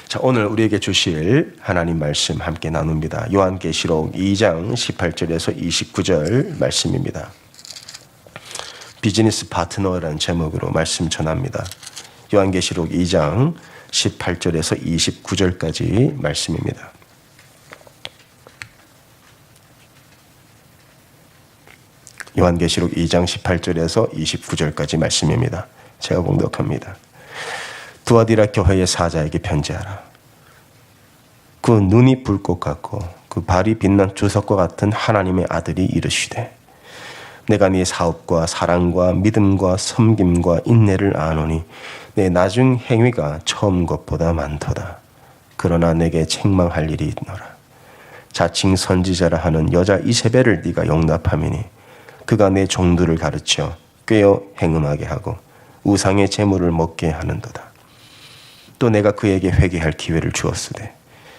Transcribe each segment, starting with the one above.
자, 오늘 우리에게 주실 하나님 말씀 함께 나눕니다. 요한계시록 2장 18절에서 29절 말씀입니다. 비즈니스 파트너라는 제목으로 말씀 전합니다. 요한계시록 2장 18절에서 29절까지 말씀입니다. 요한계시록 2장 18절에서 29절까지 말씀입니다. 제가 봉독합니다. 두아디라 교회의 사자에게 편지하라. 그 눈이 불꽃 같고 그 발이 빛난 주석과 같은 하나님의 아들이 이르시되 내가 네 사업과 사랑과 믿음과 섬김과 인내를 아노니 내 나중 행위가 처음 것보다 많도다. 그러나 내게 책망할 일이 있노라. 자칭 선지자라 하는 여자 이세벨을 네가 용납함이니 그가 내 종들을 가르쳐 꾀어 행음하게 하고 우상의 재물을 먹게 하는도다. 또 내가 그에게 회개할 기회를 주었으되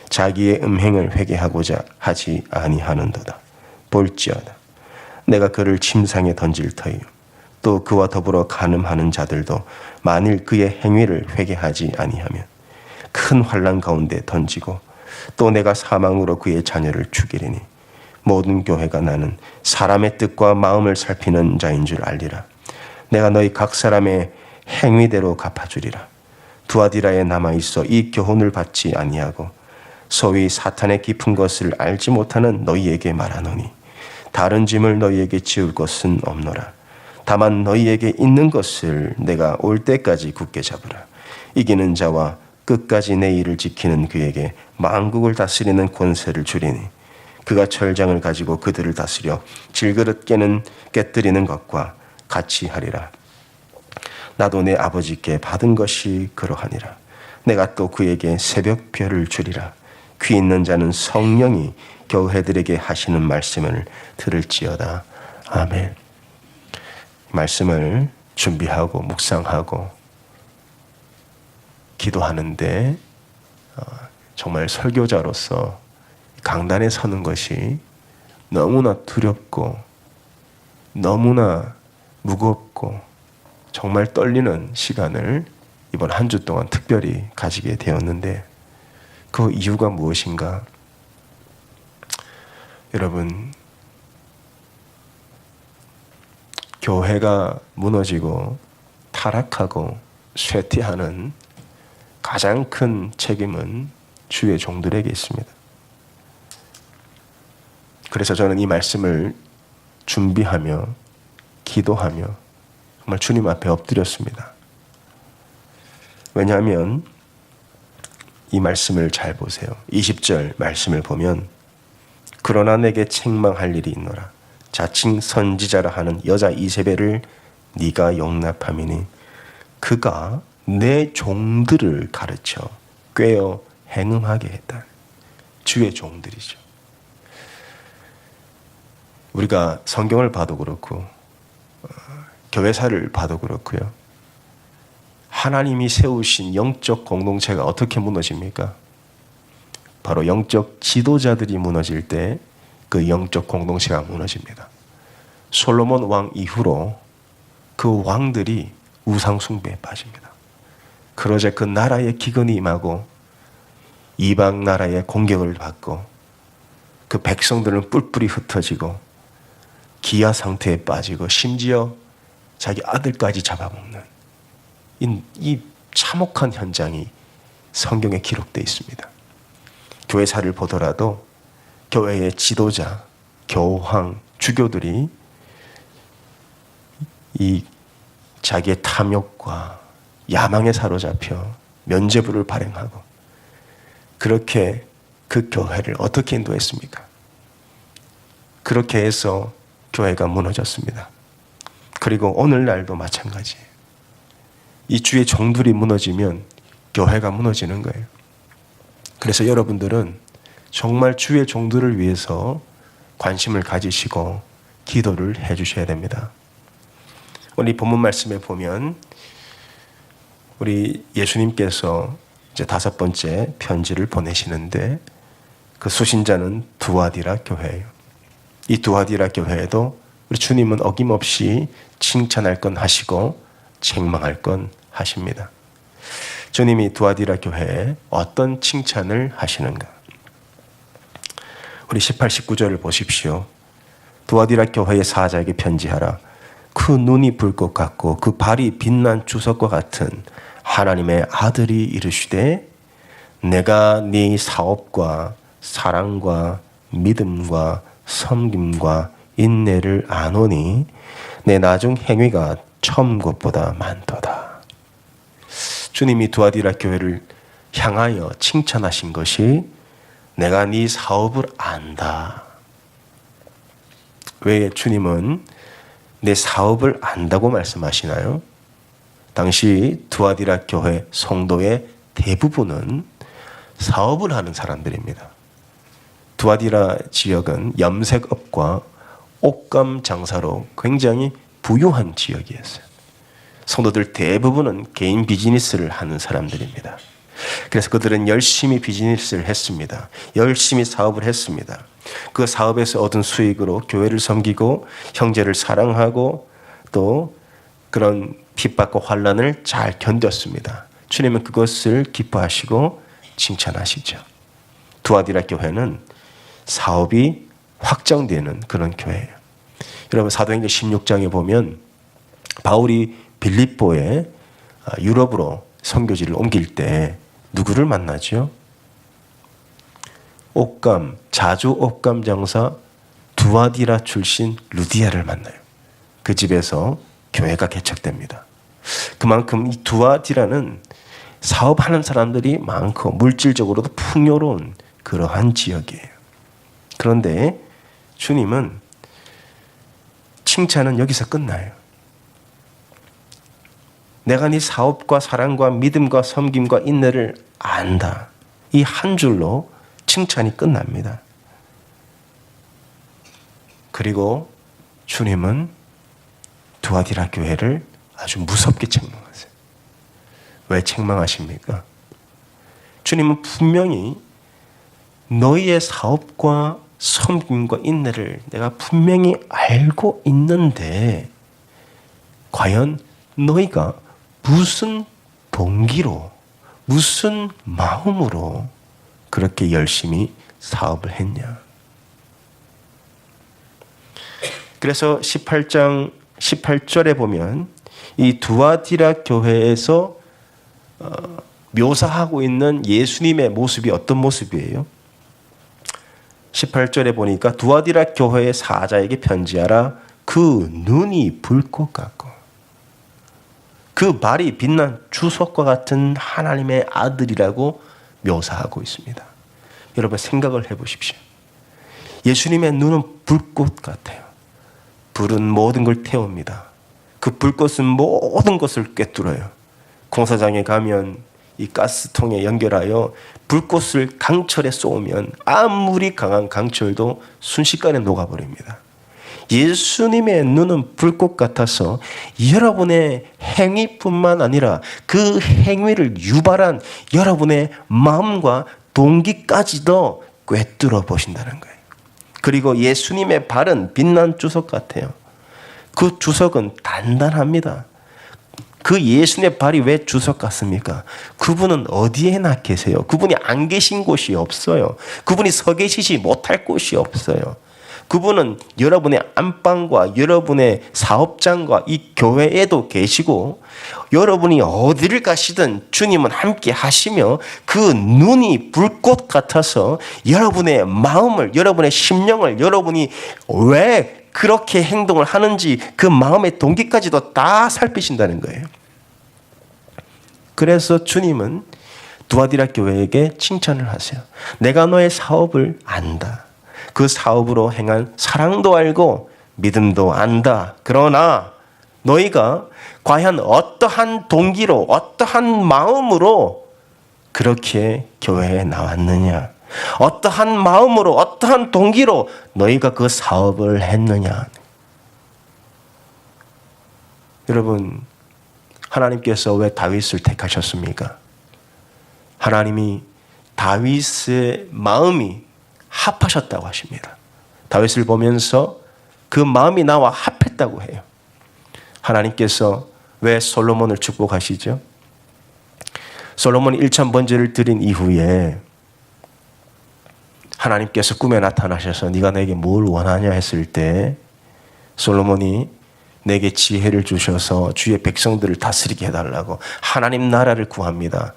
자기의 음행을 회개하고자 하지 아니하는도다. 볼지어다. 내가 그를 침상에 던질 터이요. 또 그와 더불어 간음하는 자들도 만일 그의 행위를 회개하지 아니하면 큰 환난 가운데 던지고 또 내가 사망으로 그의 자녀를 죽이리니 모든 교회가 나는 사람의 뜻과 마음을 살피는 자인 줄 알리라. 내가 너희 각 사람의 행위대로 갚아주리라. 두아디라에 남아있어 이 교훈을 받지 아니하고 소위 사탄의 깊은 것을 알지 못하는 너희에게 말하노니 다른 짐을 너희에게 지울 것은 없노라. 다만 너희에게 있는 것을 내가 올 때까지 굳게 잡으라. 이기는 자와 끝까지 내 일을 지키는 그에게 만국을 다스리는 권세를 주리니 그가 철장을 가지고 그들을 다스려 질그릇 깨뜨리는 것과 같이 하리라. 나도 내 아버지께 받은 것이 그러하니라. 내가 또 그에게 새벽별을 주리라. 귀 있는 자는 성령이 교회들에게 하시는 말씀을 들을지어다. 아멘. 말씀을 준비하고 묵상하고 기도하는데 정말 설교자로서 강단에 서는 것이 너무나 두렵고 너무나 무겁고 정말 떨리는 시간을 이번 한 주 동안 특별히 가지게 되었는데 그 이유가 무엇인가? 여러분, 교회가 무너지고 타락하고 쇠퇴하는 가장 큰 책임은 주의 종들에게 있습니다. 그래서 저는 이 말씀을 준비하며 기도하며 정말 주님 앞에 엎드렸습니다. 왜냐하면 이 말씀을 잘 보세요. 20절 말씀을 보면 그러나 내게 책망할 일이 있노라. 자칭 선지자라 하는 여자 이세벨을 네가 용납함이니 그가 내 종들을 가르쳐 꾀어 행음하게 했다. 주의 종들이죠. 우리가 성경을 봐도 그렇고 교회사를 봐도 그렇고요. 하나님이 세우신 영적 공동체가 어떻게 무너집니까? 바로 영적 지도자들이 무너질 때 그 영적 공동체가 무너집니다. 솔로몬 왕 이후로 그 왕들이 우상 숭배에 빠집니다. 그러자 그 나라의 기근이 임하고 이방 나라의 공격을 받고 그 백성들은 뿔뿔이 흩어지고 기아 상태에 빠지고 심지어 자기 아들까지 잡아먹는 이 참혹한 현장이 성경에 기록되어 있습니다. 교회사를 보더라도 교회의 지도자, 교황, 주교들이 이 자기의 탐욕과 야망에 사로잡혀 면죄부를 발행하고 그렇게 그 교회를 어떻게 인도했습니까? 그렇게 해서 교회가 무너졌습니다. 그리고 오늘날도 마찬가지예요. 이 주의 종들이 무너지면 교회가 무너지는 거예요. 그래서 여러분들은 정말 주의 종들을 위해서 관심을 가지시고 기도를 해 주셔야 됩니다. 오늘 본문 말씀에 보면 우리 예수님께서 이제 5번째 편지를 보내시는데 그 수신자는 두아디라 교회예요. 이 두아디라 교회에도 우리 주님은 어김없이 칭찬할 건 하시고 책망할 건 하십니다. 주님이 두아디라 교회에 어떤 칭찬을 하시는가? 우리 18, 19절을 보십시오. 두아디라 교회의 사자에게 편지하라. 그 눈이 불꽃 같고 그 발이 빛난 주석과 같은 하나님의 아들이 이르시되 내가 네 사업과 사랑과 믿음과 섬김과 인내를 아노니 내 나중 행위가 처음 것보다 많도다. 주님이 두아디라 교회를 향하여 칭찬하신 것이 내가 네 사업을 안다. 왜 주님은 내 사업을 안다고 말씀하시나요? 당시 두아디라 교회 성도의 대부분은 사업을 하는 사람들입니다. 두아디라 지역은 염색업과 옷감 장사로 굉장히 부유한 지역이었어요. 성도들 대부분은 개인 비즈니스를 하는 사람들입니다. 그래서 그들은 열심히 비즈니스를 했습니다. 열심히 사업을 했습니다. 그 사업에서 얻은 수익으로 교회를 섬기고 형제를 사랑하고 또 그런 핍박과 환난을 잘 견뎠습니다. 주님은 그것을 기뻐하시고 칭찬하시죠. 두아디라 교회는 사업이 확장되는 그런 교회예요. 여러분 사도행전 16장에 보면 바울이 빌립보에 유럽으로 선교지를 옮길 때 누구를 만나죠? 옷감, 자주 옷감 장사 두아디라 출신 루디아를 만나요. 그 집에서 교회가 개척됩니다. 그만큼 이 두아디라는 사업하는 사람들이 많고 물질적으로도 풍요로운 그러한 지역이에요. 그런데 주님은 칭찬은 여기서 끝나요. 내가 네 사업과 사랑과 믿음과 섬김과 인내를 안다. 이 한 줄로 칭찬이 끝납니다. 그리고 주님은 두아디라 교회를 아주 무섭게 책망하세요. 왜 책망하십니까? 주님은 분명히 너희의 사업과 섬김과 인내를 내가 분명히 알고 있는데 과연 너희가 무슨 동기로 무슨 마음으로 그렇게 열심히 사업을 했냐? 그래서 18장 18절에 보면 이 두아디라 교회에서 묘사하고 있는 예수님의 모습이 어떤 모습이에요? 18절에 보니까 두아디라 교회의 사자에게 편지하라. 그 눈이 불꽃 같고 그 발이 빛난 주석과 같은 하나님의 아들이라고 묘사하고 있습니다. 여러분 생각을 해보십시오. 예수님의 눈은 불꽃 같아요. 불은 모든 걸 태웁니다. 그 불꽃은 모든 것을 꿰뚫어요. 공사장에 가면 이 가스통에 연결하여 불꽃을 강철에 쏘면 아무리 강한 강철도 순식간에 녹아버립니다. 예수님의 눈은 불꽃 같아서 여러분의 행위뿐만 아니라 그 행위를 유발한 여러분의 마음과 동기까지도 꿰뚫어 보신다는 거예요. 그리고 예수님의 발은 빛난 주석 같아요. 그 주석은 단단합니다. 그 예수님의 발이 왜 주석 같습니까? 그분은 어디에나 계세요. 그분이 안 계신 곳이 없어요. 그분이 서 계시지 못할 곳이 없어요. 그분은 여러분의 안방과 여러분의 사업장과 이 교회에도 계시고 여러분이 어디를 가시든 주님은 함께 하시며 그 눈이 불꽃 같아서 여러분의 마음을, 여러분의 심령을, 여러분이 왜 그렇게 행동을 하는지 그 마음의 동기까지도 다 살피신다는 거예요. 그래서 주님은 두아디라 교회에게 칭찬을 하세요. 내가 너의 사업을 안다. 그 사업으로 행한 사랑도 알고 믿음도 안다. 그러나 너희가 과연 어떠한 동기로 어떠한 마음으로 그렇게 교회에 나왔느냐? 어떠한 마음으로 어떠한 동기로 너희가 그 사업을 했느냐? 여러분, 하나님께서 왜 다윗을 택하셨습니까? 하나님이 다윗의 마음이 합하셨다고 하십니다. 다윗을 보면서 그 마음이 나와 합했다고 해요. 하나님께서 왜 솔로몬을 축복하시죠? 솔로몬이 1000번제를 드린 이후에 하나님께서 꿈에 나타나셔서 네가 내게 뭘 원하냐 했을 때 솔로몬이 내게 지혜를 주셔서 주의 백성들을 다스리게 해달라고 하나님 나라를 구합니다.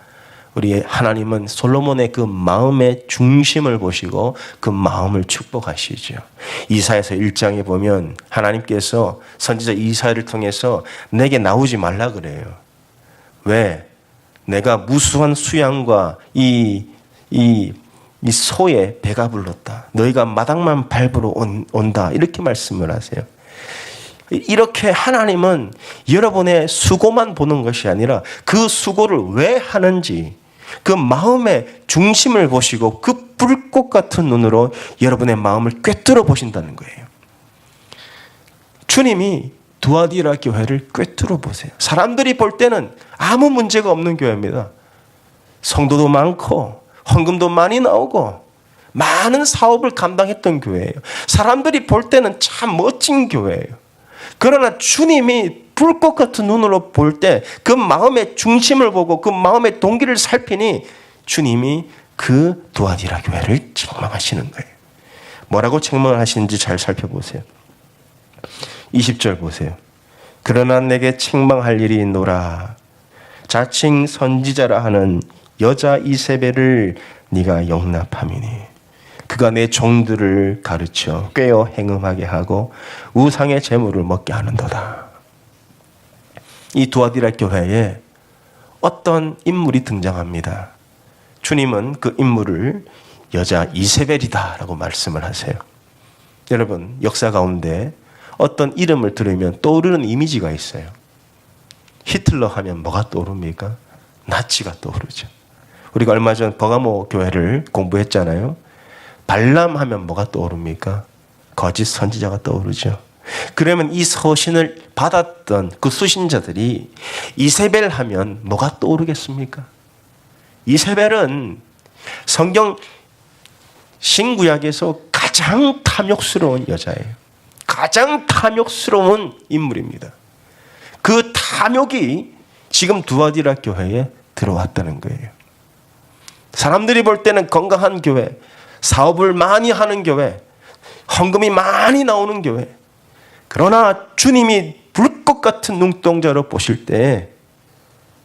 우리 하나님은 솔로몬의 그 마음의 중심을 보시고 그 마음을 축복하시죠. 이사야서 1장에 보면 하나님께서 선지자 이사야를 통해서 내게 나오지 말라 그래요. 왜? 내가 무수한 수양과 이 소의 배가 불렀다. 너희가 마당만 밟으러 온다. 이렇게 말씀을 하세요. 이렇게 하나님은 여러분의 수고만 보는 것이 아니라 그 수고를 왜 하는지 그 마음의 중심을 보시고 그 불꽃 같은 눈으로 여러분의 마음을 꿰뚫어 보신다는 거예요. 주님이 두아디라 교회를 꿰뚫어 보세요. 사람들이 볼 때는 아무 문제가 없는 교회입니다. 성도도 많고 헌금도 많이 나오고 많은 사업을 감당했던 교회예요. 사람들이 볼 때는 참 멋진 교회예요. 그러나 주님이 불꽃 같은 눈으로 볼 때 그 마음의 중심을 보고 그 마음의 동기를 살피니 주님이 그 두아디라 교회를 책망하시는 거예요. 뭐라고 책망을 하시는지 잘 살펴보세요. 20절 보세요. 그러나 내게 책망할 일이 있노라. 자칭 선지자라 하는 여자 이세벨을 네가 용납함이니 그가 내 종들을 가르쳐 꾀어 행음하게 하고 우상의 재물을 먹게 하는도다. 이 두아디라 교회에 어떤 인물이 등장합니다. 주님은 그 인물을 여자 이세벨이다라고 말씀을 하세요. 여러분, 역사 가운데 어떤 이름을 들으면 떠오르는 이미지가 있어요. 히틀러 하면 뭐가 떠오릅니까? 나치가 떠오르죠. 우리가 얼마 전 버가모 교회를 공부했잖아요. 발람 하면 뭐가 떠오릅니까? 거짓 선지자가 떠오르죠. 그러면 이 서신을 받았던 그 수신자들이 이세벨 하면 뭐가 떠오르겠습니까? 이세벨은 성경 신구약에서 가장 탐욕스러운 여자예요. 가장 탐욕스러운 인물입니다. 그 탐욕이 지금 두아디라 교회에 들어왔다는 거예요. 사람들이 볼 때는 건강한 교회, 사업을 많이 하는 교회, 헌금이 많이 나오는 교회. 그러나 주님이 불꽃 같은 눈동자로 보실 때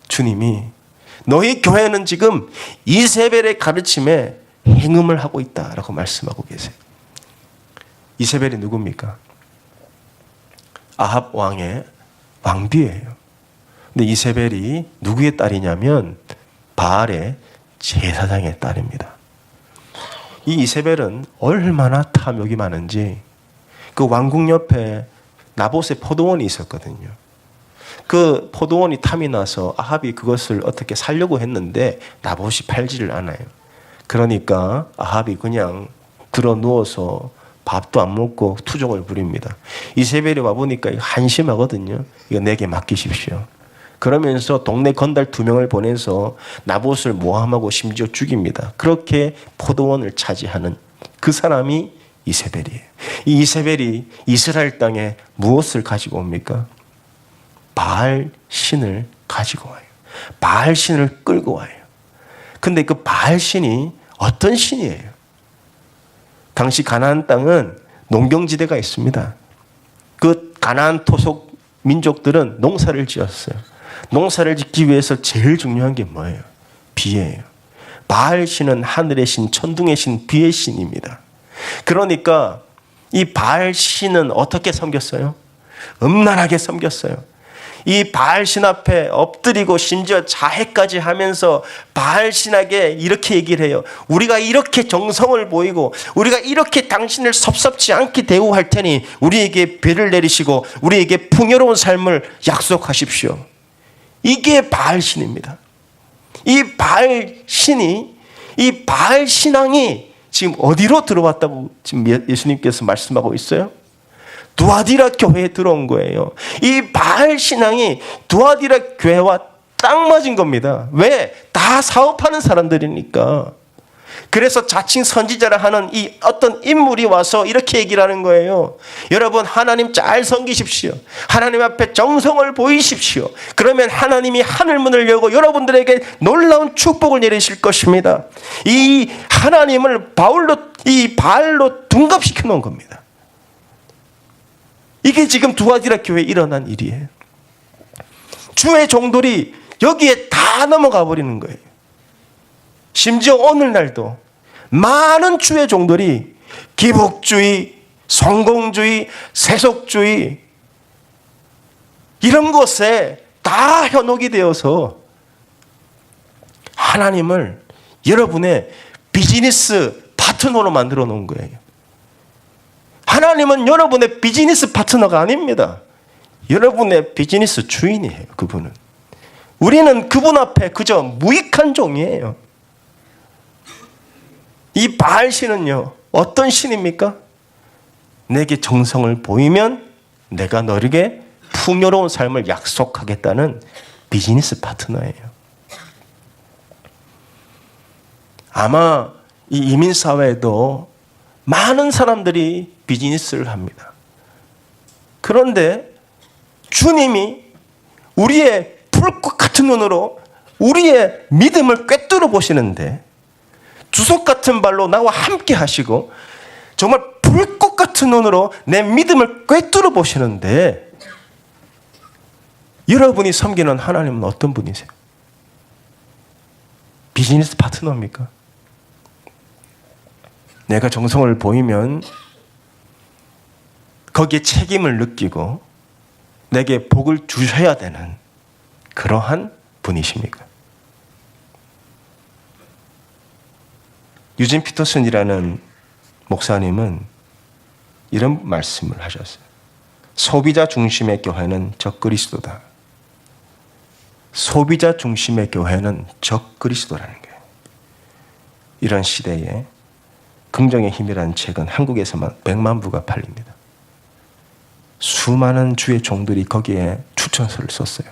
주님이 너희 교회는 지금 이세벨의 가르침에 행음을 하고 있다라고 말씀하고 계세요. 이세벨이 누굽니까? 아합 왕의 왕비예요. 근데 이세벨이 누구의 딸이냐면 바알의 제사장의 딸입니다. 이 이세벨은 얼마나 탐욕이 많은지 그 왕궁 옆에 나봇의 포도원이 있었거든요. 그 포도원이 탐이 나서 아합이 그것을 어떻게 살려고 했는데 나봇이 팔지를 않아요. 그러니까 아합이 그냥 들어 누워서 밥도 안 먹고 투정을 부립니다. 이세벨이 와보니까 한심하거든요. 이거 내게 맡기십시오. 그러면서 동네 건달 2명을 보내서 나봇을 모함하고 심지어 죽입니다. 그렇게 포도원을 차지하는 그 사람이 이세벨이에요. 이 이세벨이 이스라엘 땅에 무엇을 가지고 옵니까? 바알 신을 가지고 와요. 바알 신을 끌고 와요. 근데 그 바알 신이 어떤 신이에요? 당시 가나안 땅은 농경지대가 있습니다. 그 가나안 토속 민족들은 농사를 지었어요. 농사를 짓기 위해서 제일 중요한 게 뭐예요? 비예요. 바알 신은 하늘의 신, 천둥의 신, 비의 신입니다. 그러니까 이 바알 신은 어떻게 섬겼어요? 음란하게 섬겼어요. 이 바알 신 앞에 엎드리고 심지어 자해까지 하면서 바알 신에게 이렇게 얘기를 해요. 우리가 이렇게 정성을 보이고 우리가 이렇게 당신을 섭섭지 않게 대우할 테니 우리에게 배를 내리시고 우리에게 풍요로운 삶을 약속하십시오. 이게 바알 신입니다. 이 바알 신이, 이 바알 신앙이 지금 어디로 들어왔다고 지금 예수님께서 말씀하고 있어요? 두아디라 교회에 들어온 거예요. 이 바알 신앙이 두아디라 교회와 딱 맞은 겁니다. 왜? 다 사업하는 사람들이니까. 그래서 자칭 선지자라 하는 이 어떤 인물이 와서 이렇게 얘기를 하는 거예요. 여러분, 하나님 잘 섬기십시오. 하나님 앞에 정성을 보이십시오. 그러면 하나님이 하늘문을 열고 여러분들에게 놀라운 축복을 내리실 것입니다. 이 하나님을 이 바알로 둔갑시켜 놓은 겁니다. 이게 지금 두아디라 교회에 일어난 일이에요. 주의 종들이 여기에 다 넘어가 버리는 거예요. 심지어 오늘날도 많은 주의 종들이 기복주의, 성공주의, 세속주의 이런 것에 다 현혹이 되어서 하나님을 여러분의 비즈니스 파트너로 만들어 놓은 거예요. 하나님은 여러분의 비즈니스 파트너가 아닙니다. 여러분의 비즈니스 주인이에요. 그분은. 우리는 그분 앞에 그저 무익한 종이에요. 이 바알 신은요, 어떤 신입니까? 내게 정성을 보이면 내가 너에게 풍요로운 삶을 약속하겠다는 비즈니스 파트너예요. 아마 이 이민사회에도 많은 사람들이 비즈니스를 합니다. 그런데 주님이 우리의 불꽃 같은 눈으로 우리의 믿음을 꿰뚫어 보시는데 주석 같은 발로 나와 함께 하시고 정말 불꽃 같은 눈으로 내 믿음을 꿰뚫어 보시는데 여러분이 섬기는 하나님은 어떤 분이세요? 비즈니스 파트너입니까? 내가 정성을 보이면 거기에 책임을 느끼고 내게 복을 주셔야 되는 그러한 분이십니까? 유진 피터슨이라는 목사님은 이런 말씀을 하셨어요. 소비자 중심의 교회는 적그리스도다. 소비자 중심의 교회는 적그리스도라는 거예요. 이런 시대에 긍정의 힘이라는 책은 한국에서만 100만 부가 팔립니다. 수많은 주의 종들이 거기에 추천서를 썼어요.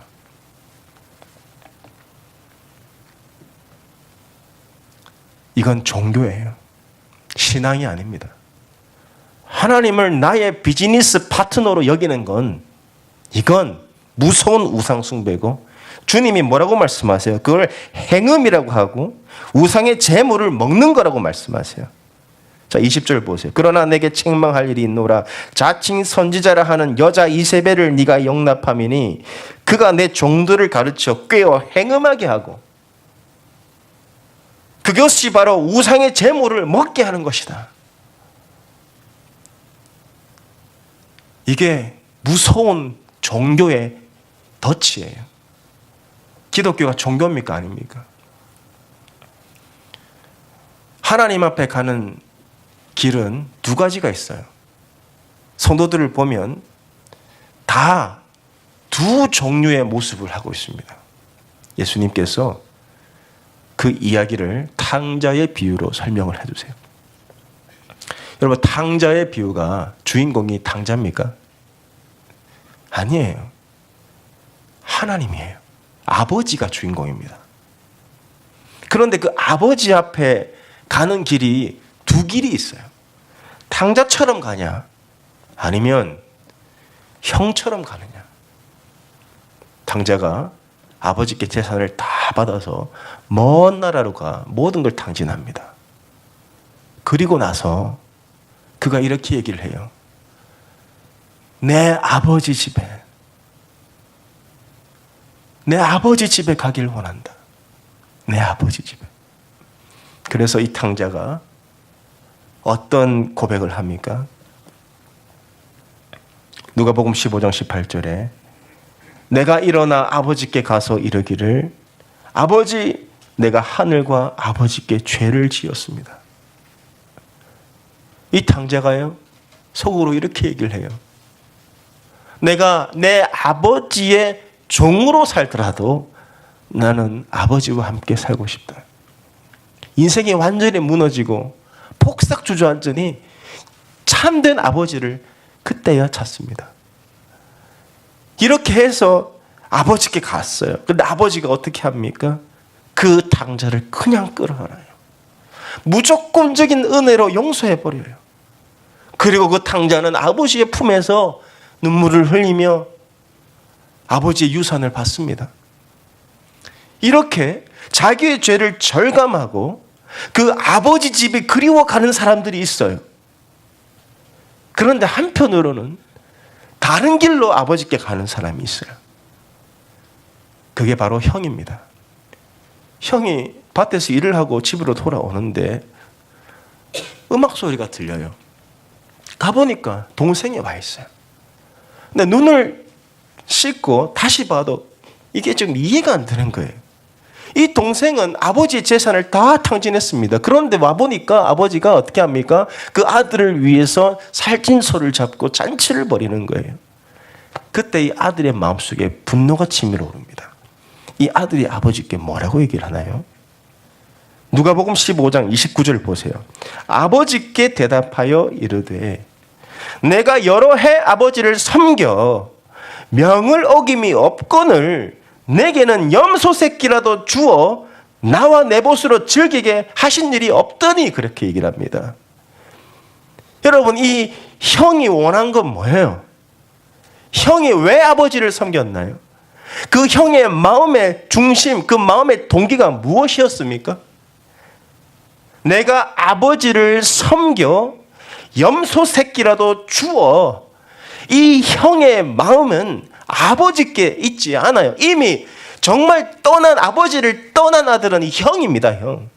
이건 종교예요. 신앙이 아닙니다. 하나님을 나의 비즈니스 파트너로 여기는 건 이건 무서운 우상 숭배고 주님이 뭐라고 말씀하세요? 그걸 행음이라고 하고 우상의 재물을 먹는 거라고 말씀하세요. 자, 20절 보세요. 그러나 내게 책망할 일이 있노라. 자칭 선지자라 하는 여자 이세벨을 네가 용납함이니 그가 내 종들을 가르쳐 꾀어 행음하게 하고 그것이 바로 우상의 재물을 먹게 하는 것이다. 이게 무서운 종교의 덫이에요. 기독교가 종교입니까? 아닙니까? 하나님 앞에 가는 길은 두 가지가 있어요. 성도들을 보면 다 두 종류의 모습을 하고 있습니다. 예수님께서 그 이야기를 탕자의 비유로 설명을 해주세요. 여러분, 탕자의 비유가 주인공이 탕자입니까? 아니에요. 하나님이에요. 아버지가 주인공입니다. 그런데 그 아버지 앞에 가는 길이 두 길이 있어요. 탕자처럼 가냐? 아니면 형처럼 가느냐? 탕자가 아버지께 재산을 다 받아서 먼 나라로 가 모든 걸 탕진합니다. 그리고 나서 그가 이렇게 얘기를 해요. 내 아버지 집에 가길 원한다. 내 아버지 집에. 그래서 이 탕자가 어떤 고백을 합니까? 누가복음 15장 18절에 내가 일어나 아버지께 가서 이르기를 아버지, 내가 하늘과 아버지께 죄를 지었습니다. 이 탕자가요, 속으로 이렇게 얘기를 해요. 내가 내 아버지의 종으로 살더라도 나는 아버지와 함께 살고 싶다. 인생이 완전히 무너지고 폭삭 주저앉으니 참된 아버지를 그때야 찾습니다. 이렇게 해서 아버지께 갔어요. 근데 아버지가 어떻게 합니까? 그 탕자를 그냥 끌어안아요. 무조건적인 은혜로 용서해버려요. 그리고 그 탕자는 아버지의 품에서 눈물을 흘리며 아버지의 유산을 받습니다. 이렇게 자기의 죄를 절감하고 그 아버지 집에 그리워가는 사람들이 있어요. 그런데 한편으로는 다른 길로 아버지께 가는 사람이 있어요. 그게 바로 형입니다. 형이 밭에서 일을 하고 집으로 돌아오는데 음악 소리가 들려요. 가보니까 동생이 와 있어요. 근데 눈을 씻고 다시 봐도 이게 좀 이해가 안 되는 거예요. 이 동생은 아버지의 재산을 다 탕진했습니다. 그런데 와보니까 아버지가 어떻게 합니까? 그 아들을 위해서 살찐 소를 잡고 잔치를 벌이는 거예요. 그때 이 아들의 마음속에 분노가 치밀어 오릅니다. 이 아들이 아버지께 뭐라고 얘기를 하나요? 누가복음 15장 29절 보세요. 아버지께 대답하여 이르되 내가 여러 해 아버지를 섬겨 명을 어김이 없거늘 내게는 염소 새끼라도 주어 나와 내 보수로 즐기게 하신 일이 없더니 그렇게 얘기를 합니다. 여러분, 이 형이 원한 건 뭐예요? 형이 왜 아버지를 섬겼나요? 그 형의 마음의 중심, 그 마음의 동기가 무엇이었습니까? 내가 아버지를 섬겨 염소 새끼라도 주어. 이 형의 마음은 아버지께 있지 않아요. 이미 정말 떠난 아버지를 떠난 아들은 이 형입니다. 형.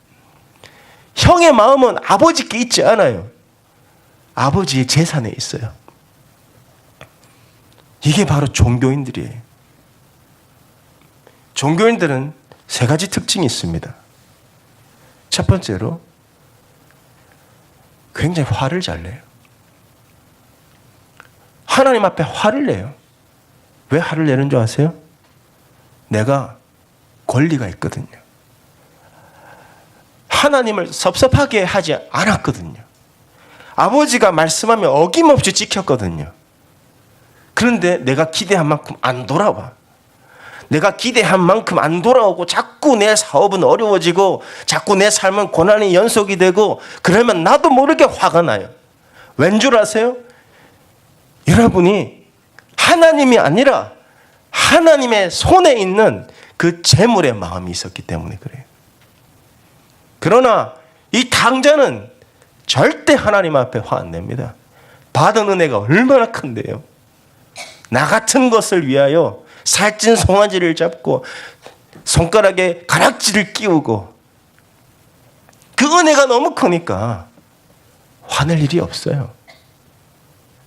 형의 마음은 아버지께 있지 않아요. 아버지의 재산에 있어요. 이게 바로 종교인들이에요. 종교인들은 세 가지 특징이 있습니다. 첫 번째로 굉장히 화를 잘 내요. 하나님 앞에 화를 내요. 왜 화를 내는 줄 아세요? 내가 권리가 있거든요. 하나님을 섭섭하게 하지 않았거든요. 아버지가 말씀하면 어김없이 지켰거든요. 그런데 내가 기대한 만큼 안 돌아와. 내가 기대한 만큼 안 돌아오고 자꾸 내 사업은 어려워지고 자꾸 내 삶은 고난의 연속이 되고 그러면 나도 모르게 화가 나요. 왠 줄 아세요? 여러분이 하나님이 아니라 하나님의 손에 있는 그 재물의 마음이 있었기 때문에 그래요. 그러나 이 탕자는 절대 하나님 앞에 화 안 냅니다. 받은 은혜가 얼마나 큰데요. 나 같은 것을 위하여 살찐 송아지를 잡고 손가락에 가락지를 끼우고 그 은혜가 너무 크니까 화낼 일이 없어요.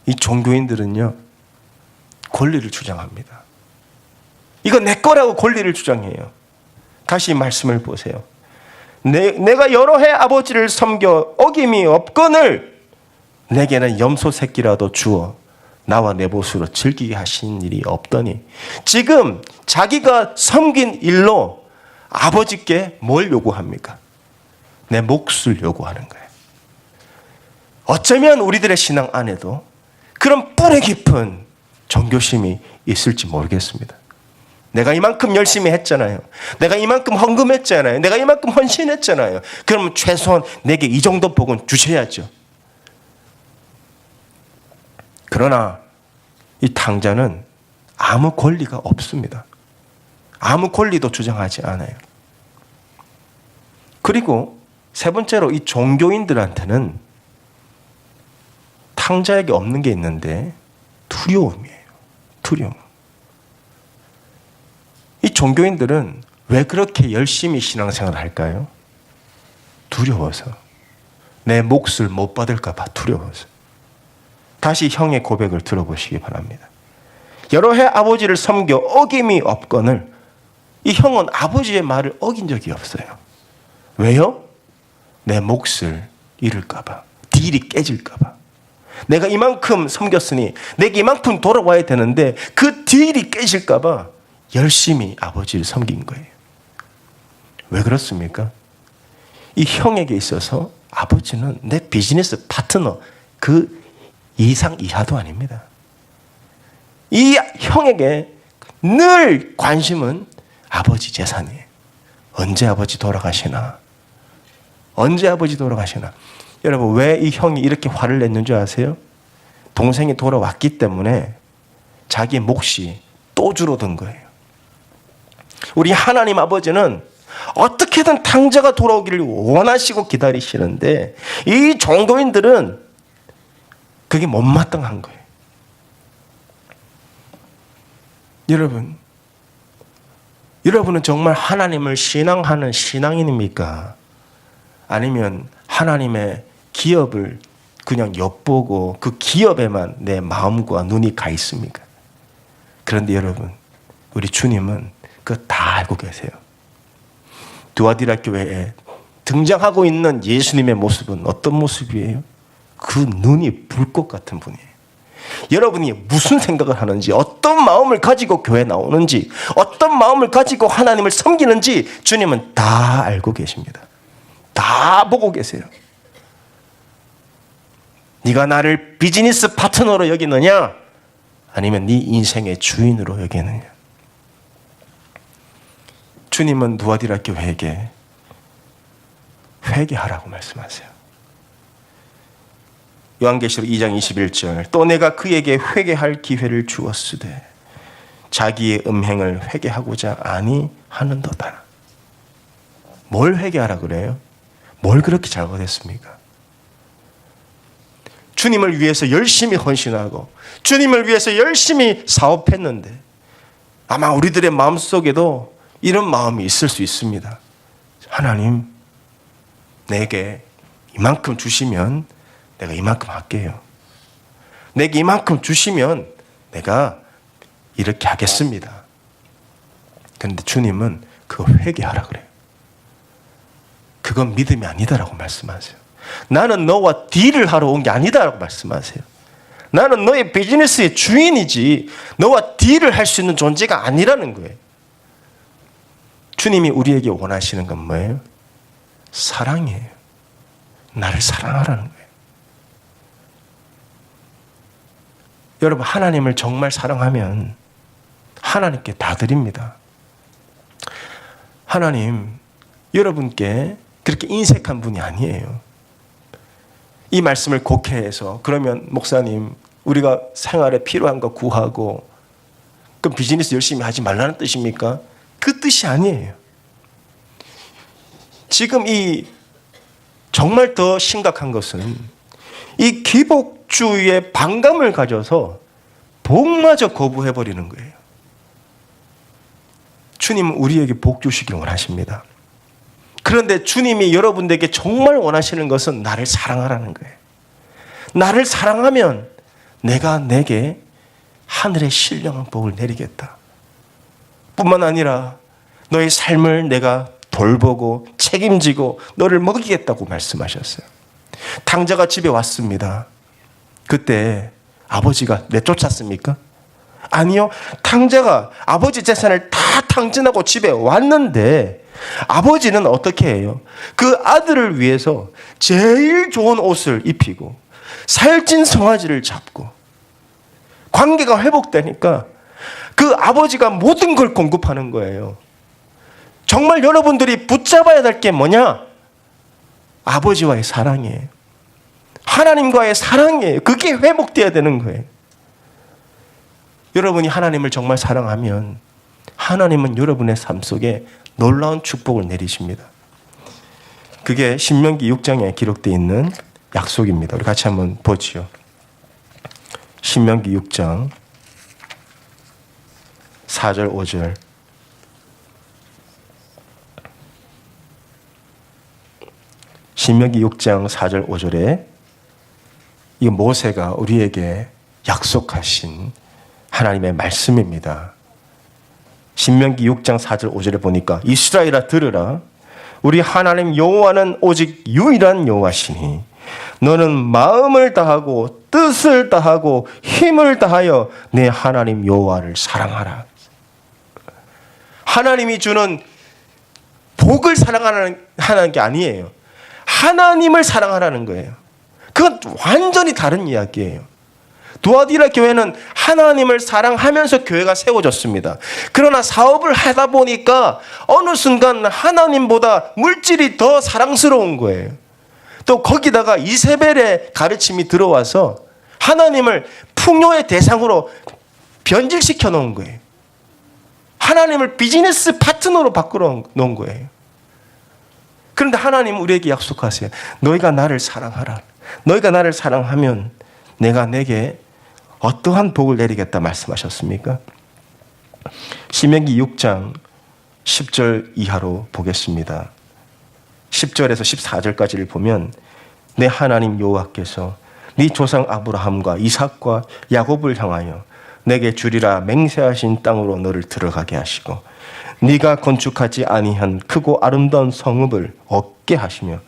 이 종교인들은요, 권리를 주장합니다. 이거 내 거라고 권리를 주장해요. 다시 말씀을 보세요. 내가 여러 해 아버지를 섬겨 어김이 없거늘 내게는 염소 새끼라도 주어 나와 내 보수로 즐기게 하신 일이 없더니 지금 자기가 섬긴 일로 아버지께 뭘 요구합니까? 내 몫을 요구하는 거예요. 어쩌면 우리들의 신앙 안에도 그런 뿌리 깊은 종교심이 있을지 모르겠습니다. 내가 이만큼 열심히 했잖아요. 내가 이만큼 헌금했잖아요. 내가 이만큼 헌신했잖아요. 그러면 최소한 내게 이 정도 복은 주셔야죠. 그러나 이 탕자는 아무 권리가 없습니다. 아무 권리도 주장하지 않아요. 그리고 세 번째로 이 종교인들한테는 탕자에게 없는 게 있는데 두려움이에요. 두려움. 이 종교인들은 왜 그렇게 열심히 신앙생활을 할까요? 두려워서. 내 몫을 못 받을까 봐 두려워서. 다시 형의 고백을 들어보시기 바랍니다. 여러 해 아버지를 섬겨 어김이 없거늘 이 형은 아버지의 말을 어긴 적이 없어요. 왜요? 내 몫을 잃을까 봐. 딜이 깨질까 봐. 내가 이만큼 섬겼으니 내게 이만큼 돌아와야 되는데 그 딜이 깨질까 봐 열심히 아버지를 섬긴 거예요. 왜 그렇습니까? 이 형에게 있어서 아버지는 내 비즈니스 파트너 그 이상 이하도 아닙니다. 이 형에게 늘 관심은 아버지 재산이에요. 언제 아버지 돌아가시나? 언제 아버지 돌아가시나? 여러분, 왜 이 형이 이렇게 화를 냈는 줄 아세요? 동생이 돌아왔기 때문에 자기 몫이 또 줄어든 거예요. 우리 하나님 아버지는 어떻게든 탕자가 돌아오기를 원하시고 기다리시는데 이 종교인들은 그게 못마땅한 거예요. 여러분은 정말 하나님을 신앙하는 신앙인입니까? 아니면 하나님의 기업을 그냥 엿보고 그 기업에만 내 마음과 눈이 가 있습니까? 그런데 여러분, 우리 주님은 그거 다 알고 계세요. 두아디라 교회에 등장하고 있는 예수님의 모습은 어떤 모습이에요? 그 눈이 불꽃 같은 분이에요. 여러분이 무슨 생각을 하는지, 어떤 마음을 가지고 교회 나오는지, 어떤 마음을 가지고 하나님을 섬기는지 주님은 다 알고 계십니다. 다 보고 계세요. 네가 나를 비즈니스 파트너로 여기느냐? 아니면 네 인생의 주인으로 여기느냐? 주님은 두아디라 교회에게 회개하라고 말씀하세요. 요한계시록 2장 21절 또 내가 그에게 회개할 기회를 주었으되 자기의 음행을 회개하고자 아니하는도다. 뭘 회개하라 그래요? 뭘 그렇게 잘못했습니까? 주님을 위해서 열심히 헌신하고 주님을 위해서 열심히 사업했는데 아마 우리들의 마음속에도 이런 마음이 있을 수 있습니다. 하나님, 내게 이만큼 주시면 내가 이만큼 할게요. 내게 이만큼 주시면 내가 이렇게 하겠습니다. 그런데 주님은 그거 회개하라 그래요. 그건 믿음이 아니다라고 말씀하세요. 나는 너와 딜을 하러 온 게 아니다라고 말씀하세요. 나는 너의 비즈니스의 주인이지 너와 딜을 할 수 있는 존재가 아니라는 거예요. 주님이 우리에게 원하시는 건 뭐예요? 사랑이에요. 나를 사랑하라는 거예요. 여러분, 하나님을 정말 사랑하면 하나님께 다 드립니다. 하나님, 여러분께 그렇게 인색한 분이 아니에요. 이 말씀을 곡해해서 그러면 목사님, 우리가 생활에 필요한 거 구하고 그럼 비즈니스 열심히 하지 말라는 뜻입니까? 그 뜻이 아니에요. 지금 이 정말 더 심각한 것은 이 기복주의의 반감을 가져서 복마저 거부해버리는 거예요. 주님은 우리에게 복 주시길 원하십니다. 그런데 주님이 여러분들에게 정말 원하시는 것은 나를 사랑하라는 거예요. 나를 사랑하면 내가 내게 하늘의 신령한 복을 내리겠다. 뿐만 아니라 너의 삶을 내가 돌보고 책임지고 너를 먹이겠다고 말씀하셨어요. 탕자가 집에 왔습니다. 그때 아버지가 내쫓았습니까? 아니요. 탕자가 아버지 재산을 다 탕진하고 집에 왔는데 아버지는 어떻게 해요? 그 아들을 위해서 제일 좋은 옷을 입히고 살찐 송아지를 잡고 관계가 회복되니까 그 아버지가 모든 걸 공급하는 거예요. 정말 여러분들이 붙잡아야 될 게 뭐냐? 아버지와의 사랑이에요. 하나님과의 사랑이에요. 그게 회복되어야 되는 거예요. 여러분이 하나님을 정말 사랑하면 하나님은 여러분의 삶 속에 놀라운 축복을 내리십니다. 그게 신명기 6장에 기록되어 있는 약속입니다. 우리 같이 한번 보지요. 신명기 6장 4절 5절 신명기 6장 4절 5절에 이 모세가 우리에게 약속하신 하나님의 말씀입니다. 신명기 6장 4절 5절에 보니까 이스라엘아 들으라. 우리 하나님 여호와는 오직 유일한 여호와시니 너는 마음을 다하고 뜻을 다하고 힘을 다하여 내 하나님 여호와를 사랑하라. 하나님이 주는 복을 사랑하는 게 아니에요. 하나님을 사랑하라는 거예요. 그건 완전히 다른 이야기예요. 두아디라 교회는 하나님을 사랑하면서 교회가 세워졌습니다. 그러나 사업을 하다 보니까 어느 순간 하나님보다 물질이 더 사랑스러운 거예요. 또 거기다가 이세벨의 가르침이 들어와서 하나님을 풍요의 대상으로 변질시켜 놓은 거예요. 하나님을 비즈니스 파트너로 바꾸어 놓은 거예요. 그런데 하나님은 우리에게 약속하세요. 너희가 나를 사랑하라. 너희가 나를 사랑하면 내가 내게 어떠한 복을 내리겠다 말씀하셨습니까? 신명기 6장 10절 이하로 보겠습니다. 10절에서 14절까지를 보면 내 하나님 여호와께서 네 조상 아브라함과 이삭과 야곱을 향하여 내게 주리라 맹세하신 땅으로 너를 들어가게 하시고 네가 건축하지 아니한 크고 아름다운 성읍을 얻게 하시며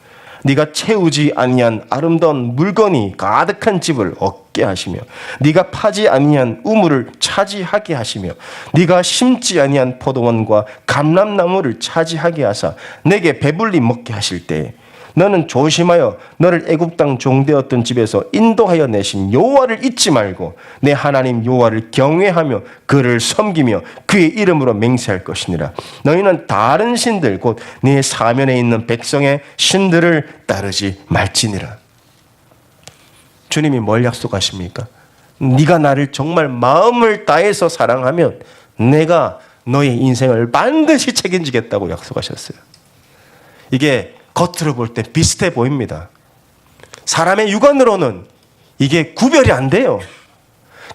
네가 채우지 아니한 아름다운 물건이 가득한 집을 얻게 하시며 네가 파지 아니한 우물을 차지하게 하시며 네가 심지 아니한 포도원과 감람나무를 차지하게 하사 내게 배불리 먹게 하실 때에 너는 조심하여 너를 애굽 땅 종되었던 집에서 인도하여 내신 여호와를 잊지 말고 내 하나님 여호와를 경외하며 그를 섬기며 그의 이름으로 맹세할 것이니라. 너희는 다른 신들 곧 네 사면에 있는 백성의 신들을 따르지 말지니라. 주님이 뭘 약속하십니까? 네가 나를 정말 마음을 다해서 사랑하면 내가 너의 인생을 반드시 책임지겠다고 약속하셨어요. 이게 겉으로 볼 때 비슷해 보입니다. 사람의 육안으로는 이게 구별이 안 돼요.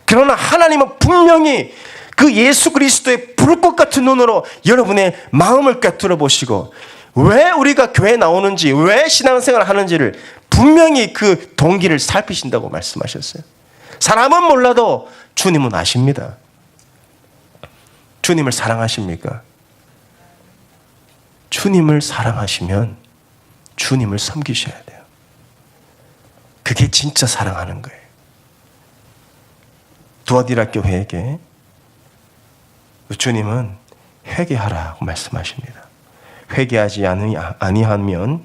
그러나 하나님은 분명히 그 예수 그리스도의 불꽃 같은 눈으로 여러분의 마음을 꿰뚫어 보시고 왜 우리가 교회에 나오는지, 왜 신앙생활을 하는지를 분명히 그 동기를 살피신다고 말씀하셨어요. 사람은 몰라도 주님은 아십니다. 주님을 사랑하십니까? 주님을 사랑하시면 주님을 섬기셔야 돼요. 그게 진짜 사랑하는 거예요. 두아디라 교회에게 주님은 회개하라고 말씀하십니다. 회개하지 아니하면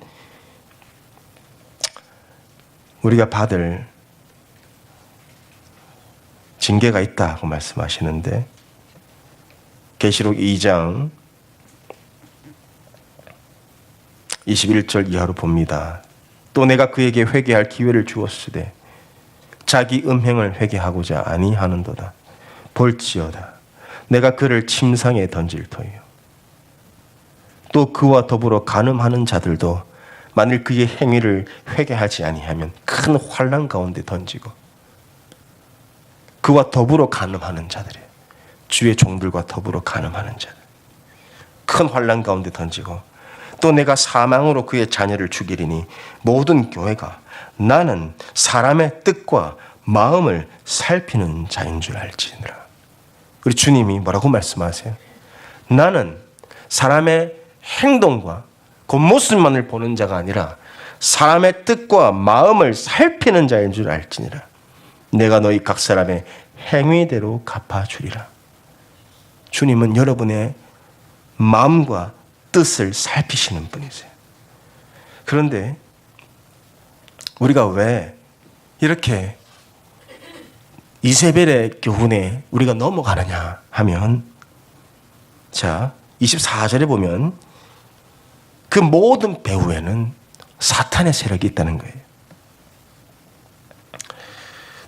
우리가 받을 징계가 있다고 말씀하시는데 계시록 2장 21절 이하로 봅니다. 또 내가 그에게 회개할 기회를 주었으되 자기 음행을 회개하고자 아니하는도다. 볼지어다 내가 그를 침상에 던질 터이요 또 그와 더불어 간음하는 자들도 만일 그의 행위를 회개하지 아니하면 큰 환난 가운데 던지고 그와 더불어 간음하는 자들이에요. 주의 종들과 더불어 간음하는 자들 큰 환난 가운데 던지고 또 내가 사망으로 그의 자녀를 죽이리니 모든 교회가 나는 사람의 뜻과 마음을 살피는 자인 줄 알지니라. 우리 주님이 뭐라고 말씀하세요? 나는 사람의 행동과 겉모습만을 보는 자가 아니라 사람의 뜻과 마음을 살피는 자인 줄 알지니라. 내가 너희 각 사람의 행위대로 갚아주리라. 주님은 여러분의 마음과 뜻을 살피시는 분이세요. 그런데 우리가 왜 이렇게 이세벨의 교훈에 우리가 넘어가느냐 하면 자 24절에 보면 그 모든 배후에는 사탄의 세력이 있다는 거예요.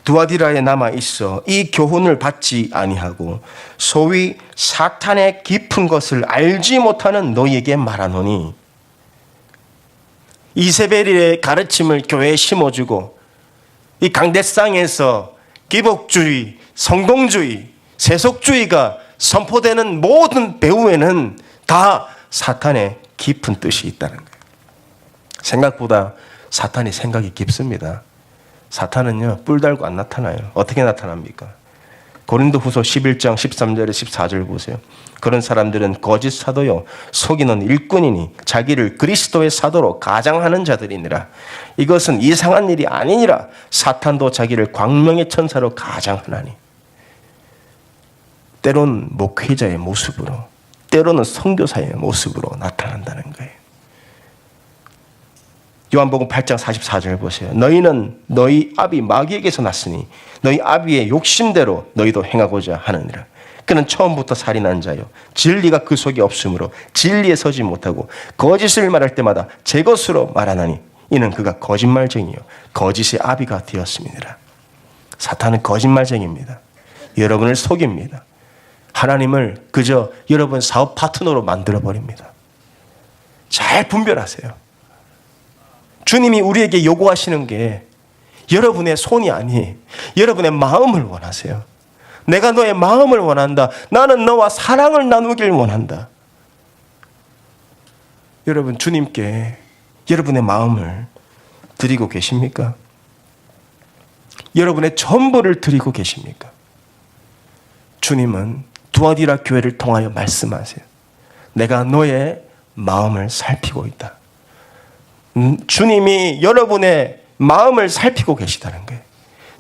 두아디라에 남아 있어 이 교훈을 받지 아니하고 소위 사탄의 깊은 것을 알지 못하는 너희에게 말하노니 이세벨의 가르침을 교회에 심어주고 이 강대상에서 기복주의, 성공주의, 세속주의가 선포되는 모든 배후에는 다 사탄의 깊은 뜻이 있다는 거예요. 생각보다 사탄이 생각이 깊습니다. 사탄은요, 뿔 달고 안 나타나요. 어떻게 나타납니까? 고린도후서 11장 13절에 14절 보세요. 그런 사람들은 거짓 사도요 속이는 일꾼이니 자기를 그리스도의 사도로 가장하는 자들이니라. 이것은 이상한 일이 아니니라. 사탄도 자기를 광명의 천사로 가장하나니. 때로는 목회자의 모습으로, 때로는 선교사의 모습으로 나타난다는 거예요. 요한복음 8장 44절 보세요. 너희는 너희 아비 마귀에게서 났으니 너희 아비의 욕심대로 너희도 행하고자 하느니라. 그는 처음부터 살인한 자요 진리가 그 속에 없으므로 진리에 서지 못하고 거짓을 말할 때마다 제 것으로 말하나니 이는 그가 거짓말쟁이요 거짓의 아비가 되었음이니라. 사탄은 거짓말쟁이입니다. 여러분을 속입니다. 하나님을 그저 여러분 사업 파트너로 만들어버립니다. 잘 분별하세요. 주님이 우리에게 요구하시는 게 여러분의 손이 아니 여러분의 마음을 원하세요. 내가 너의 마음을 원한다. 나는 너와 사랑을 나누길 원한다. 여러분 주님께 여러분의 마음을 드리고 계십니까? 여러분의 전부를 드리고 계십니까? 주님은 두아디라 교회를 통하여 말씀하세요. 내가 너의 마음을 살피고 있다. 주님이 여러분의 마음을 살피고 계시다는 거예요.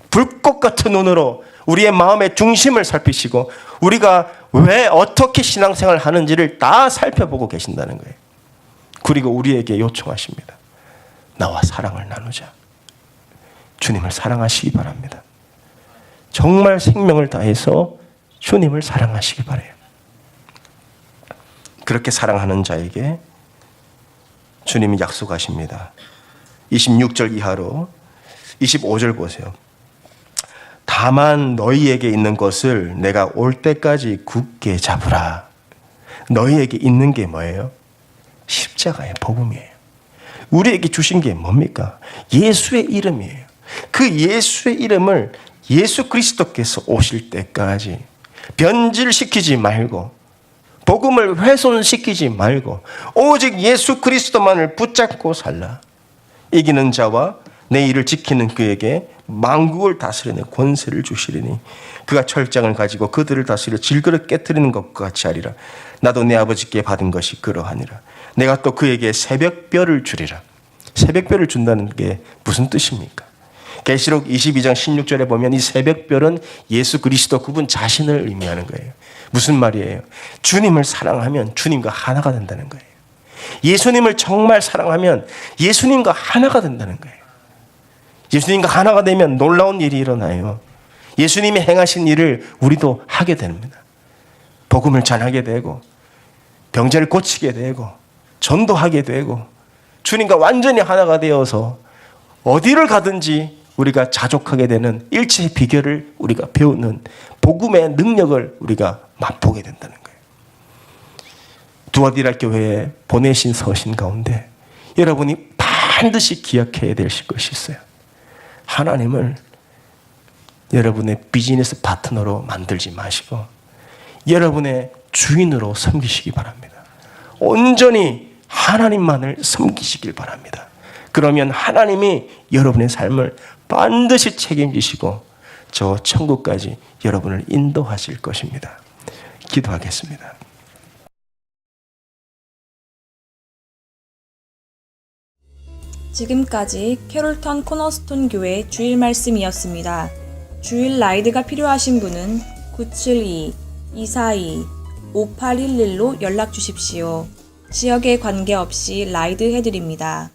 불꽃 같은 눈으로 우리의 마음의 중심을 살피시고 우리가 왜 어떻게 신앙생활을 하는지를 다 살펴보고 계신다는 거예요. 그리고 우리에게 요청하십니다. 나와 사랑을 나누자. 주님을 사랑하시기 바랍니다. 정말 생명을 다해서 주님을 사랑하시기 바라요. 그렇게 사랑하는 자에게 주님이 약속하십니다. 26절 이하로 25절 보세요. 다만 너희에게 있는 것을 내가 올 때까지 굳게 잡으라. 너희에게 있는 게 뭐예요? 십자가의 복음이에요. 우리에게 주신 게 뭡니까? 예수의 이름이에요. 그 예수의 이름을 예수 그리스도께서 오실 때까지 변질시키지 말고 복음을 훼손시키지 말고 오직 예수 그리스도만을 붙잡고 살라. 이기는 자와 내 일을 지키는 그에게 만국을 다스리는 권세를 주시리니 그가 철장을 가지고 그들을 다스려 질그릇 깨뜨리는 것과 같이 하리라. 나도 내 아버지께 받은 것이 그러하니라. 내가 또 그에게 새벽별을 주리라. 새벽별을 준다는 게 무슨 뜻입니까? 계시록 22장 16절에 보면 이 새벽별은 예수 그리스도 그분 자신을 의미하는 거예요. 무슨 말이에요? 주님을 사랑하면 주님과 하나가 된다는 거예요. 예수님을 정말 사랑하면 예수님과 하나가 된다는 거예요. 예수님과 하나가 되면 놀라운 일이 일어나요. 예수님이 행하신 일을 우리도 하게 됩니다. 복음을 전하게 되고 병자를 고치게 되고 전도하게 되고 주님과 완전히 하나가 되어서 어디를 가든지 우리가 자족하게 되는 일체의 비결을 우리가 배우는 복음의 능력을 우리가 맛보게 된다는 거예요. 두아디라 교회에 보내신 서신 가운데 여러분이 반드시 기억해야 될 것이 있어요. 하나님을 여러분의 비즈니스 파트너로 만들지 마시고 여러분의 주인으로 섬기시기 바랍니다. 온전히 하나님만을 섬기시길 바랍니다. 그러면 하나님이 여러분의 삶을 반드시 책임지시고 저 천국까지 여러분을 인도하실 것입니다. 기도하겠습니다. 지금까지 캐롤턴 코너스톤 교회 주일 말씀이었습니다. 주일 라이드가 필요하신 분은 972-242-5811로 연락 주십시오. 지역에 관계없이 라이드 해드립니다.